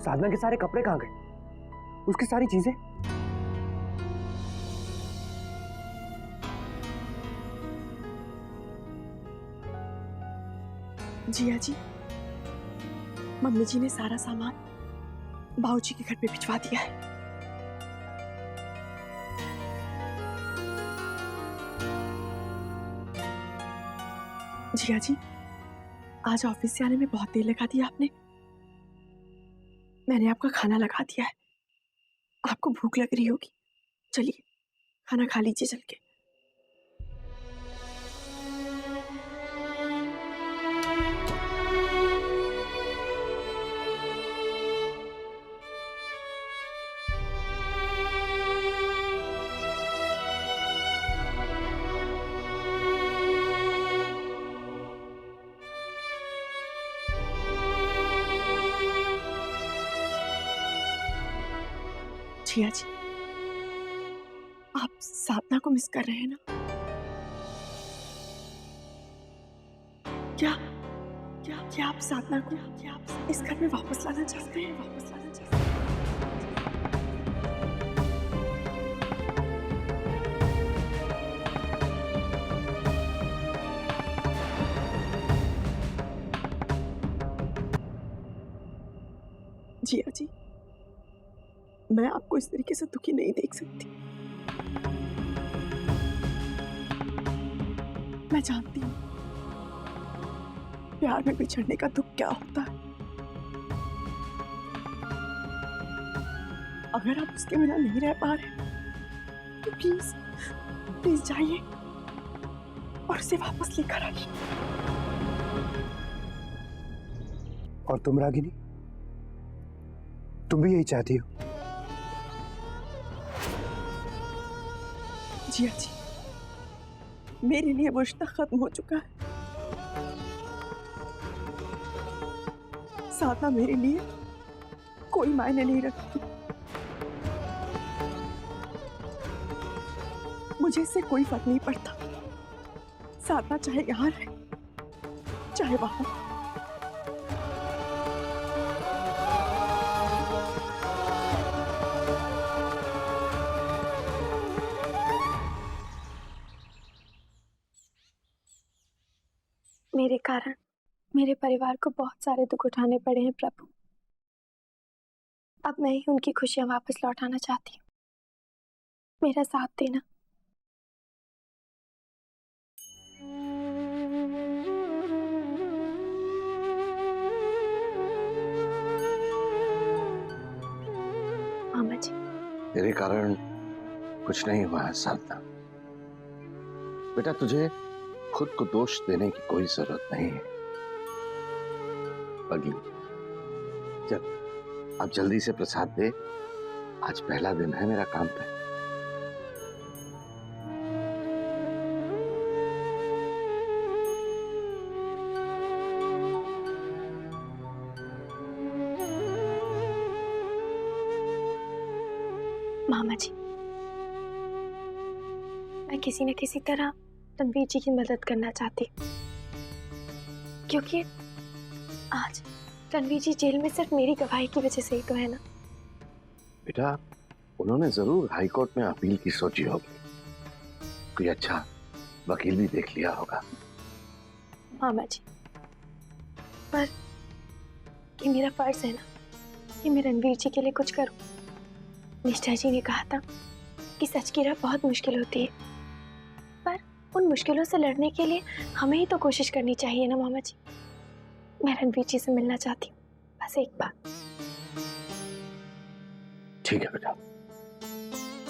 साधना के सारे कपड़े कहाँ गए? उसकी सारी चीजें? जिया जी, मम्मी जी ने सारा सामान बाबूजी के घर पे भिजवा दिया है। जिया जी, आज ऑफिस से आने में बहुत देर लगा दिया आपने। मैंने आपका खाना लगा दिया है, आपको भूख लग रही होगी। चलिए खाना खा लीजिए चल के। जिया जी, आप साधना को मिस कर रहे हैं ना? क्या क्या आप साधना को इस घर में वापस लाना चाहते हैं? जिया जी, मैं आपको इस तरीके से दुखी नहीं देख सकती। मैं जानती हूँ प्यार में बिछड़ने का दुख क्या होता है। अगर आप उसके बिना नहीं रह पा रहे तो प्लीज जाइए और उसे वापस लेकर आइए। और तुम रागिनी, तुम भी यही चाहती हो? जिया जी, मेरे लिए वो रिश्ता खत्म हो चुका है। साधना मेरे लिए कोई मायने नहीं रखती। मुझे इससे कोई फर्क नहीं पड़ता। साधना चाहे यहाँ रहे चाहे वहां। मेरे कारण मेरे परिवार को बहुत सारे दुख उठाने पड़े हैं प्रभु। अब मैं ही उनकी खुशियां वापस लौटाना चाहती हूँ। मेरा साथ देना। मामा जी, तेरे कारण कुछ नहीं हुआ है साधना। बेटा, तुझे खुद को दोष देने की कोई जरूरत नहीं है। पगली, चल अब जल्दी से प्रसाद दे। आज पहला दिन है मेरा काम पे। मामा जी, मैं किसी न किसी तरह रणवीर जी की मदद करना चाहती हूँ, क्योंकि आज रणवीर जी जेल में सिर्फ मेरी गवाही की वजह से ही तो है ना। बेटा, उन्होंने जरूर हाई कोर्ट में अपील की सोची होगी। कोई अच्छा वकील भी देख लिया होगा। मामा जी, पर ये मेरा फर्ज है ना कि मैं रणवीर जी के लिए कुछ करूं। निष्ठा जी ने कहा था कि सच की राह बहुत मुश्किल होती है, पर उन मुश्किलों से लड़ने के लिए हमें ही तो कोशिश करनी चाहिए ना मामा जी। मैं रणवीर जी से मिलना चाहती हूँ, बस एक बार। ठीक है बेटा,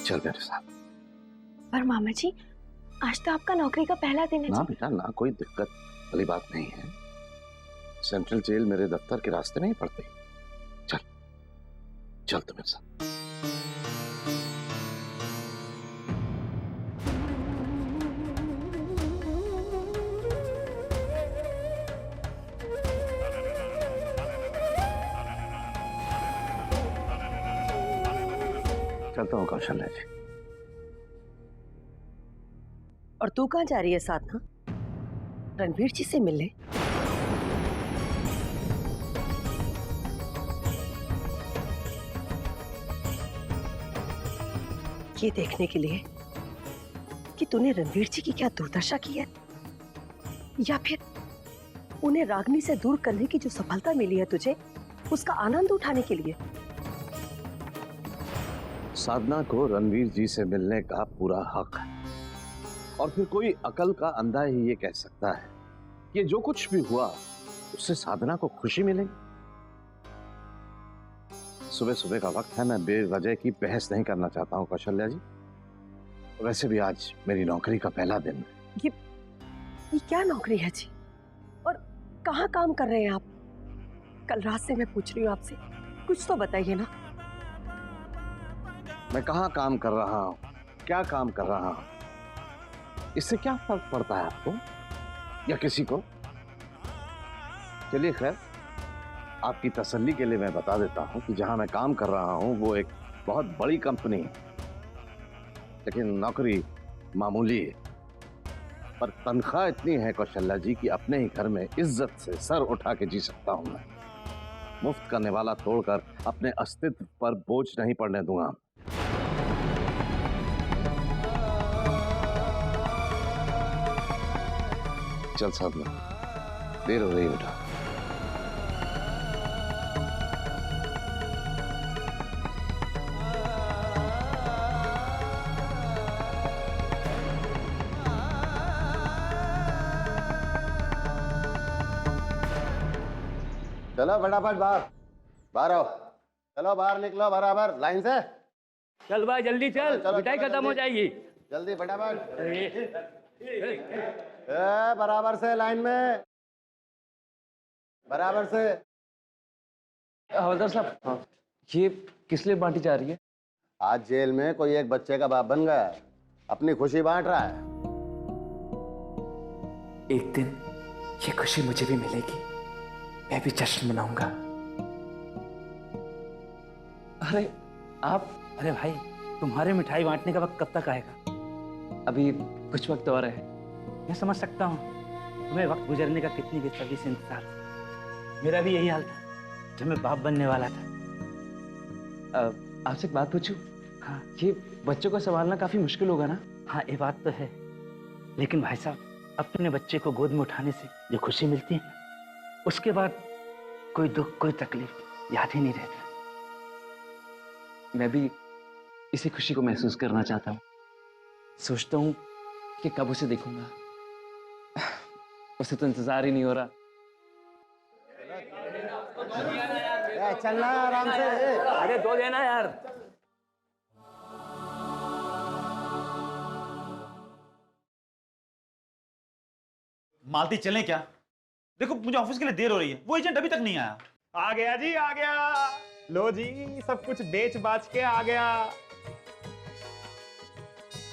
चल मेरे साथ। पर मामा जी, आज तो आपका नौकरी का पहला दिन है। ना बेटा ना, कोई दिक्कत वाली बात नहीं है। सेंट्रल जेल मेरे दफ्तर के रास्ते नहीं पड़ते। चल चल तो मेरे साथ। चलता हूँ कौशल्या जी। और तू कहाँ जा रही है साधना? रणवीर जी से मिलने? ये देखने के लिए कि तूने रणवीर जी की क्या दुर्दशा की है, या फिर उन्हें रागनी से दूर करने की जो सफलता मिली है तुझे, उसका आनंद उठाने के लिए? साधना को रणवीर जी से मिलने का पूरा हक है, और फिर कोई अकल का अंधा ही ये कह सकता है कि जो कुछ भी हुआ उससे साधना को खुशी मिलेगी। सुबह सुबह का वक्त है, मैं बेवजह की बहस नहीं करना चाहता हूं कौशल्या जी। वैसे भी आज मेरी नौकरी का पहला दिन है। ये क्या नौकरी है जी, और कहाँ काम कर रहे हैं आप? कल रात से मैं पूछ रही हूँ आपसे, कुछ तो बताइए ना। मैं कहाँ काम कर रहा हूँ, क्या काम कर रहा हूँ, इससे क्या फर्क पड़ता है आपको या किसी को? चलिए खैर, आपकी तसल्ली के लिए मैं बता देता हूँ कि जहां मैं काम कर रहा हूँ वो एक बहुत बड़ी कंपनी है, लेकिन नौकरी मामूली है। पर तनख्वाह इतनी है कौशल्या जी कि अपने ही घर में इज्जत से सर उठा के जी सकता हूं मैं। मुफ्त का निवाला तोड़कर अपने अस्तित्व पर बोझ नहीं पड़ने दूंगा। चल साधना, देर हो रही है बेटा। चलो फटाफट बाहर बाहर आओ। चलो बाहर निकलो बराबर लाइन से। चल भाई जल्दी चल, चलो, मिठाई चलो, खत्म हो जल्दी। जाएगी। जल्दी फटाफट। बराबर से लाइन में, बराबर से। हवलदार साहब, ये किस लिए बांटी जा रही है? आज जेल में कोई एक बच्चे का बाप बन गया है, अपनी खुशी बांट रहा है। एक दिन ये खुशी मुझे भी मिलेगी, मैं भी जश्न मनाऊंगा। अरे आप, अरे भाई, तुम्हारे मिठाई बांटने का वक्त कब तक आएगा? अभी कुछ वक्त और है। मैं समझ सकता हूँ तुम्हें वक्त गुजरने का कितनी बेसब्री से इंतजार था। मेरा भी यही हाल था जब मैं बाप बनने वाला था। आपसे एक बात पूछूं? हाँ, ये बच्चों को संभालना काफी मुश्किल होगा ना? हाँ, ये बात तो है, लेकिन भाई साहब, अपने बच्चे को गोद में उठाने से जो खुशी मिलती है, उसके बाद कोई दुख, कोई तकलीफ याद ही नहीं रहता। मैं भी इसी खुशी को महसूस करना चाहता हूँ। सोचता हूँ कि कब उसे देखूंगा। उसे तो इंतजार ही नहीं हो रहा। चलना आराम से। अरे दो देना यार। मालती चलें क्या? देखो मुझे ऑफिस के लिए देर हो रही है, वो एजेंट अभी तक नहीं आया। आ गया जी, आ गया। लो जी, सब कुछ बेच बाच के आ गया।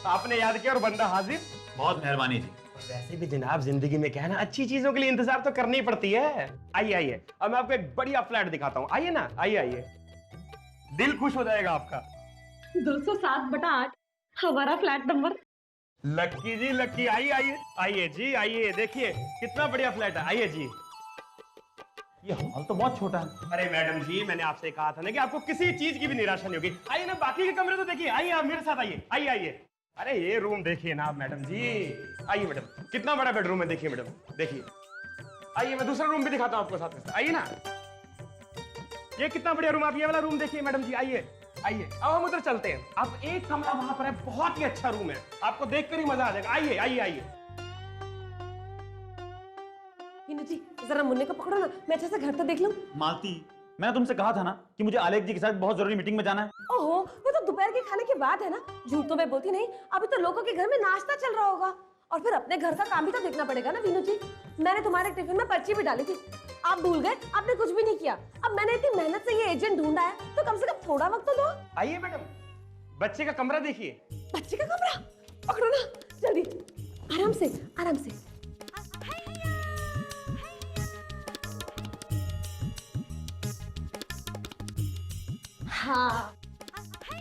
आपने याद किया और बंदा हाजिर। बहुत मेहरबानी जी। वैसे भी जनाब, जिंदगी में क्या है ना, अच्छी चीजों के लिए इंतजार तो करनी पड़ती है। आइए आइए, अब मैं आपको एक बढ़िया फ्लैट दिखाता हूँ। आइए ना, आइए आइए, दिल खुश हो जाएगा आपका। 207/8 हमारा फ्लैट नंबर। लक्की जी, लक्की, आइए आइए आइए जी, आइए, देखिए कितना बढ़िया फ्लैट है। आइए जी। ये हॉल तो बहुत छोटा है। अरे मैडम जी, मैंने आपसे कहा था ना कि आपको किसी चीज की भी निराशा नहीं होगी। आइए ना, बाकी के कमरे तो देखिए। आइए आप मेरे साथ आइए, आइए आइए। अरे ये रूम देखिए ना आप मैडम जी। आइए मैडम, कितना बड़ा बेडरूम है, देखिए मैडम, देखिए। आइए, मैं दूसरा रूम भी दिखाता हूँ आपको साथ में। आइए ना, ये कितना बढ़िया रूम। आप ये वाला रूम देखिए मैडम जी। आइए आइए, अब हम उधर चलते हैं। अब एक कमरा वहां पर है, बहुत ही अच्छा रूम है, आपको देखकर ही मजा आ जाएगा। आइए आइए आइए। मीनू जी, जरा मुन्ने को पकड़ो ना, मैं अच्छे से घर तो देख लूं। मालती, मैंने तुमसे कहा था ना कि मुझे आलेख जी के साथ बहुत जरूरी मीटिंग में जाना है। ओहो, वो तो दोपहर के खाने के बाद है ना। झूठ तो मैं बोलती नहीं, अभी तो लोगों के घर में नाश्ता चल रहा होगा, और फिर अपने घर का काम भी तो देखना पड़ेगा ना। मीनू जी, मैंने तुम्हारे टिफिन में पर्ची भी डाली थी, आप भूल गए, आपने कुछ भी नहीं किया। अब मैंने इतनी मेहनत से ये एजेंट ढूंढा है, तो कम से कम थोड़ा वक्त तो दो। आइए मैडम, बच्चे का कमरा देखिए। बच्चे का कमरा पकड़ो ना, जल्दी, आराम से आराम से। हाँ,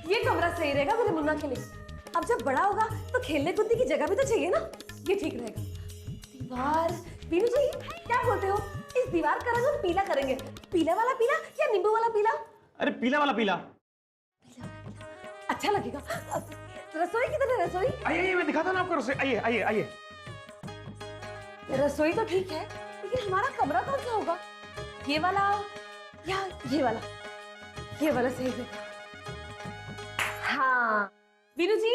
ये कमरा सही रहेगा मेरे मुन्ना के लिए। अब जब बड़ा होगा तो खेलने कूदने की जगह भी तो चाहिए ना, ये ठीक रहेगा। दीवार, मीनू जी क्या बोलते हो, इस दीवार का रंग हम पीला करेंगे। पीला वाला पीला या नींबू वाला पीला? अरे पीला वाला पीला। पीला वाला पीला। अच्छा लगेगा। रसोई किधर है? रसोई? आइए मैं दिखाता हूँ ना आपको रसोई। आइए आइए आइए। रसोई तो ठीक है, लेकिन हमारा कमरा कौन सा होगा? ये वाला या ये वाला? ये वाला सही है। हाँ वीनू जी,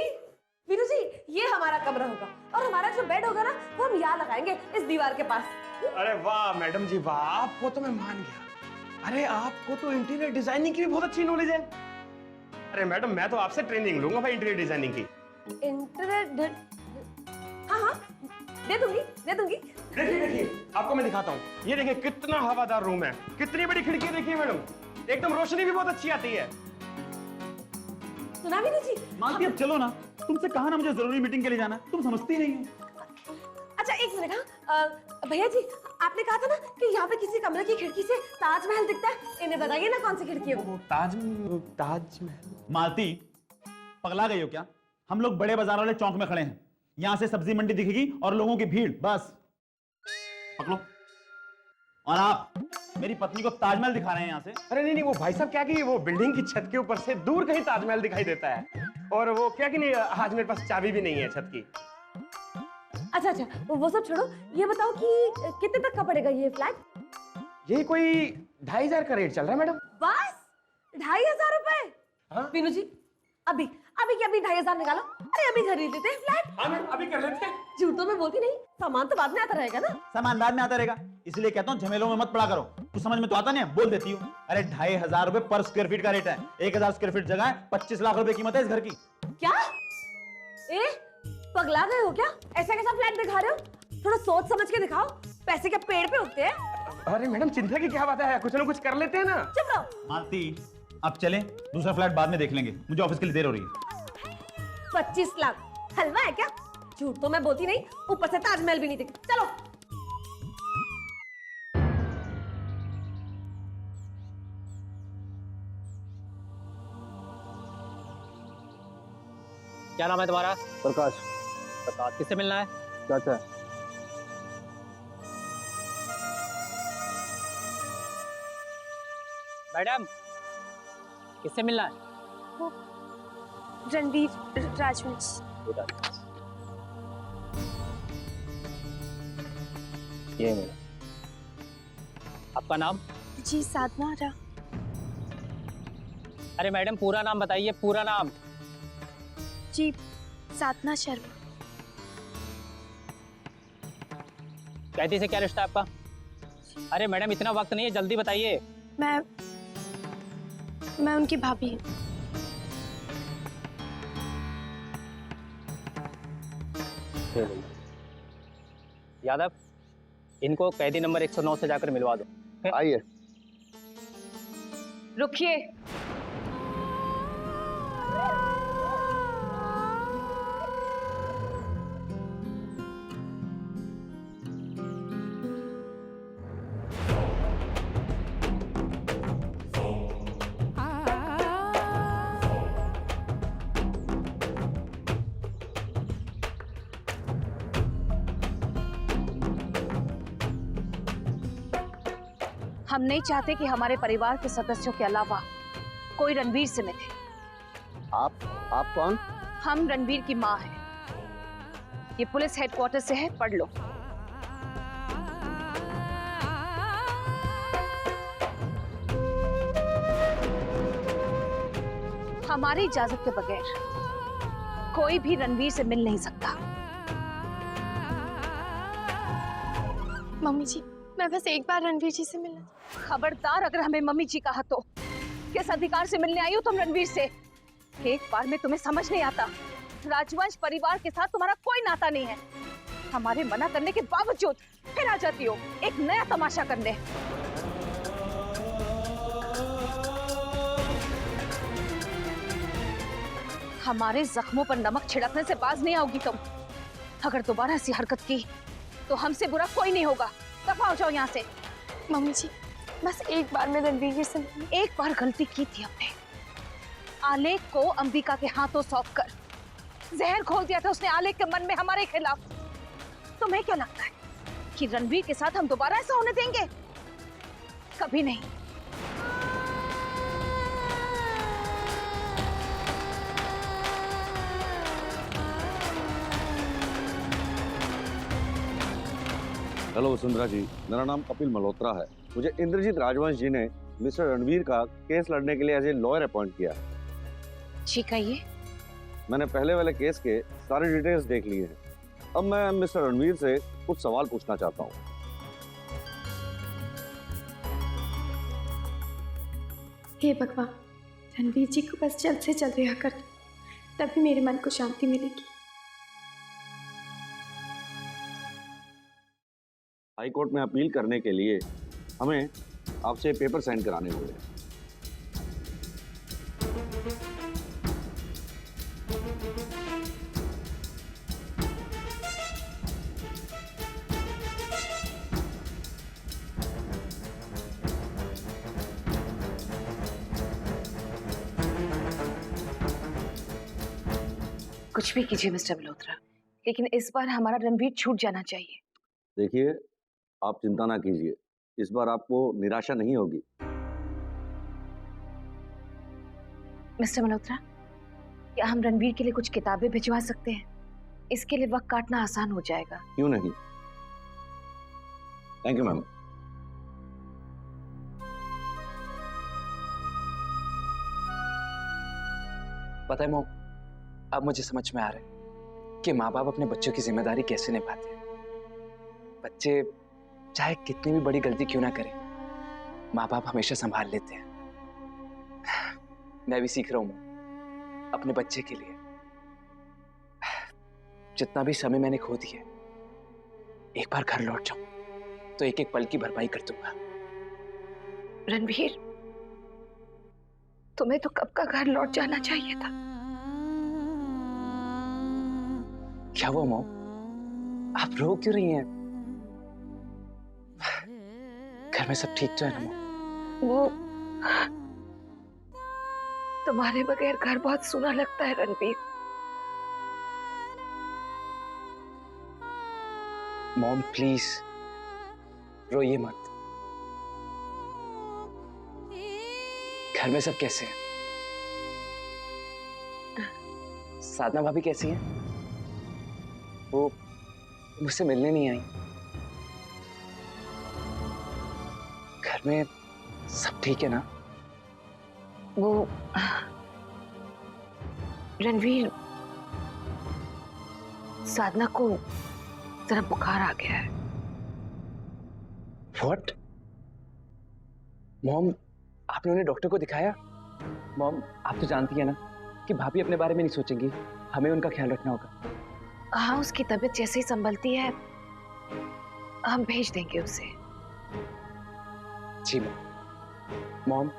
ये हमारा कमरा होगा और हमारा जो बेड होगा ना वो हम यहाँ लगाएंगे इस दीवार के पास। अरे वाह मैडम जी वाह, आपको तो मैं मान गया। अरे आपको तो इंटीरियर डिजाइनिंग की भी बहुत अच्छी नॉलेज है। अरे मैडम मैं तो आपसे ट्रेनिंग लूंगा भाई इंटीरियर डिजाइनिंग की। हाँ दे दूंगी। देखिए आपको मैं दिखाता हूँ। ये देखिए कितना हवादार रूम है, कितनी बड़ी खिड़की है देखिए मैडम, एकदम रोशनी भी बहुत अच्छी आती है। सुना वीनू जी? मालती अब चलो ना, तुमसे कहा ना मुझे जरूरी मीटिंग के लिए जाना है, तुम समझती नहीं हो। अच्छा एक मिनट। हाँ भैया जी, आपने कहा था ना कि यहाँ पे किसी कमरे की खिड़की से ताजमहल दिखता है, इन्हें बताइए ना कौन सी खिड़की है वो। ताजमहल। मालती पगला गई हो क्या? हम लोग बड़े बाजार वाले चौक में खड़े हैं, यहाँ से सब्जी मंडी दिखेगी और लोगों की भीड़, बस पकड़ो। और आप मेरी पत्नी को ताजमहल दिखा रहे हैं यहाँ से? अरे नहीं वो भाई साहब क्या कि वो बिल्डिंग की छत के ऊपर से दूर कहीं ताजमहल दिखाई देता है, और वो क्या कि नहीं आज मेरे पास चाबी भी नहीं है छत की। अच्छा वो सब छोड़ो, ये बताओ कि कितने तक का पड़ेगा ये फ्लैट? यही कोई 2500 का रेट चल रहा है मैडम। बस 2500 रुपए? हाँ? वीनू जी अभी 2500 निकालो, अरे अभी खरीद लेते हैं फ्लैट। हाँ मैम अभी कर लेते हैं। झूठों में बोलती नहीं, सामान तो बाद में आता रहेगा ना। सामान बाद में आता रहेगा, इसलिए कहता हूँ झमेलों में मत पड़ा करो। कुछ समझ में तो आता नहीं है, बोल देती हूँ। अरे 2500 रुपए पर स्क्वायर फीट का रेट है। 1000 स्क्वायर फीट जगह है, 25 लाख रुपए कीमत है इस घर की। क्या पगला गए हो क्या? ऐसा कैसा फ्लैट दिखा रहे हो? थोड़ा सोच समझ के दिखाओ, पैसे क्या पेड़ पे उगते हैं? अरे मैडम चिंता की क्या बात है, कुछ ना कुछ कर लेते हैं ना। चुप रहो। मालती अब चलें, दूसरा फ्लैट बाद में देख लेंगे, मुझे ऑफिस के लिए देर हो रही है। 25 लाख हलवा है क्या? झूठ तो मैं बोलती नहीं, ऊपर से ताजमहल भी नहीं दिखता। चलो क्या नाम है तुम्हारा? प्रकाश। प्रकाश, किससे मिलना है? चाचा। मैडम किससे मिलना है? रणवीर राजवंश। ये मैडम। आपका नाम? जी साधना रा। अरे मैडम पूरा नाम बताइए, पूरा नाम। जी साधना शर्मा। कैदी से क्या रिश्ता है आपका? अरे मैडम इतना वक्त नहीं है, जल्दी बताइए। मैं उनकी भाभी हूँ। यादव इनको कैदी नंबर 109 से जाकर मिलवा दो। आइए। रुकिए। हम नहीं चाहते कि हमारे परिवार के सदस्यों के अलावा कोई रणवीर से मिले। आप कौन? हम रणवीर की माँ हैं। ये पुलिस हेडक्वार्टर से है, पढ़ लो। हमारी इजाजत के बगैर कोई भी रणवीर से मिल नहीं सकता। मम्मी जी मैं बस एक बार रणवीर जी से मिलना। खबरदार, अगर हमें मम्मी जी कहा तो किस अधिकार से मिलने आई हो तुम रणवीर से? एक बार में तुम्हें समझ नहीं आता, राजवंश परिवार के साथ तुम्हारा कोई नाता नहीं है। हमारे मना करने के बावजूद फिर आ जाती हो एक नया तमाशा करने। हमारे जख्मों पर नमक छिड़कने से बाज नहीं आओगी तुम। अगर दोबारा ऐसी हरकत की तो हमसे बुरा कोई नहीं होगा। दफा हो जाओ यहाँ से। मम्मी जी बस एक बार में रणवीर जी से। एक बार गलती की थी हमने, आलेख को अंबिका के हाथों सौंप कर जहर घोल दिया था उसने आलेख के मन में हमारे खिलाफ। तुम्हें क्या लगता है कि रणवीर के साथ हम दोबारा ऐसा होने देंगे? कभी नहीं। हेलो वसुंधरा जी, मेरा नाम कपिल मल्होत्रा है। मुझे इंद्रजीत राजवंश जी ने मिस्टर रणवीर का केस लड़ने के लिए एज ए लॉयर अपॉइंट किया है। जी कहिए। मैंने पहले वाले केस के सारे डिटेल्स देख लिए हैं। अब मैं मिस्टर रणवीर से कुछ सवाल पूछना चाहता हूँ। हे भगवान, रणवीर जी को बस जल्द से जल्द रिहा कर दो, तभी मेरे मन को शांति मिलेगी। हाई कोर्ट में अपील करने के लिए हमें आपसे पेपर साइन कराने होंगे। कुछ भी कीजिए मिस्टर मल्होत्रा, लेकिन इस बार हमारा रणवीर छूट जाना चाहिए। देखिए, आप चिंता ना कीजिए, इस बार आपको निराशा नहीं होगी। मिस्टर मल्होत्रा, क्या हम रणवीर के लिए कुछ किताबें भिजवा सकते हैं? इसके लिए वक्त काटना आसान हो जाएगा। क्यों नहीं? Thank you ma'am. पता है मॉम, अब मुझे समझ में आ रहा है कि माँ बाप अपने बच्चों की जिम्मेदारी कैसे निभाते हैं। बच्चे चाहे कितनी भी बड़ी गलती क्यों ना करें, माँ बाप हमेशा संभाल लेते हैं। मैं भी सीख रहा हूँ अपने बच्चे के लिए। जितना भी समय मैंने खो दिया, एक बार घर लौट जाऊं तो एक एक पल की भरपाई कर दूंगा। रणवीर, तुम्हें तो कब का घर लौट जाना चाहिए था। क्या हुआ मॉम, आप रो क्यों रही हैं? घर में सब ठीक तो है ना मॉम? वो तुम्हारे बगैर घर बहुत सूना लगता है रणवीर। मॉम प्लीज रोइए मत। घर में सब कैसे हैं? साधना भाभी कैसी हैं? वो मुझसे मिलने नहीं आई। घर में सब ठीक है ना? वो रणवीर, साधना को जरा बुखार आ गया है। What? मॉम, आपने उन्हें डॉक्टर को दिखाया? मॉम, आप तो जानती है ना कि भाभी अपने बारे में नहीं सोचेंगी, हमें उनका ख्याल रखना होगा। हाँ, उसकी तबीयत जैसे ही संभलती है हम भेज देंगे उसे। जी मॉम,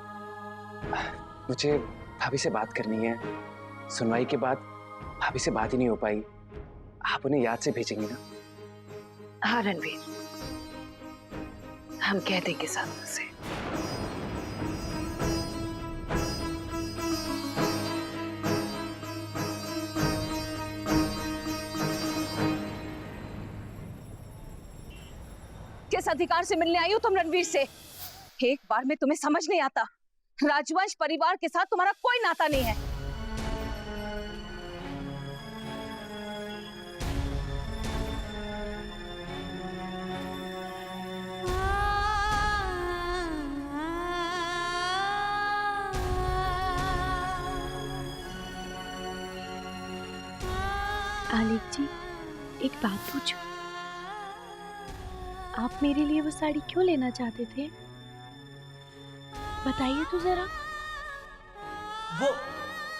मुझे भाभी से बात करनी है। सुनवाई के बाद भाभी से बात ही नहीं हो पाई। आप उन्हें याद से भेजेंगी ना? हाँ रणवीर, हम कह देंगे साधना से। किस अधिकार से मिलने आई हो तुम रणवीर से? एक बार में तुम्हें समझ नहीं आता। राजवंश परिवार के साथ तुम्हारा कोई नाता नहीं है। आलिक जी, एक बात पूछूं? आप मेरे लिए वो साड़ी क्यों लेना चाहते थे? बताइए तो जरा। वो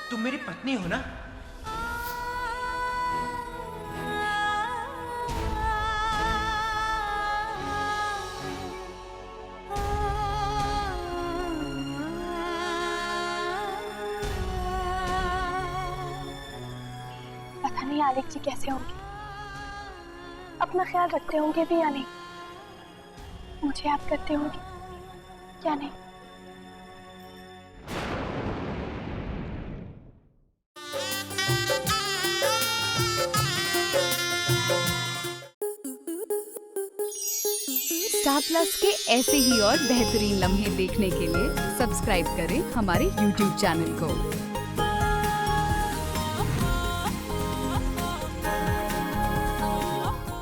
तुम मेरी पत्नी हो ना? पता नहीं आलिक जी कैसे होंगे, अपना ख्याल रखते होंगे भी या नहीं, मुझे याद करते होंगे क्या नहीं। स्टार प्लस के ऐसे ही और बेहतरीन लम्हे देखने के लिए सब्सक्राइब करें हमारे YouTube चैनल को।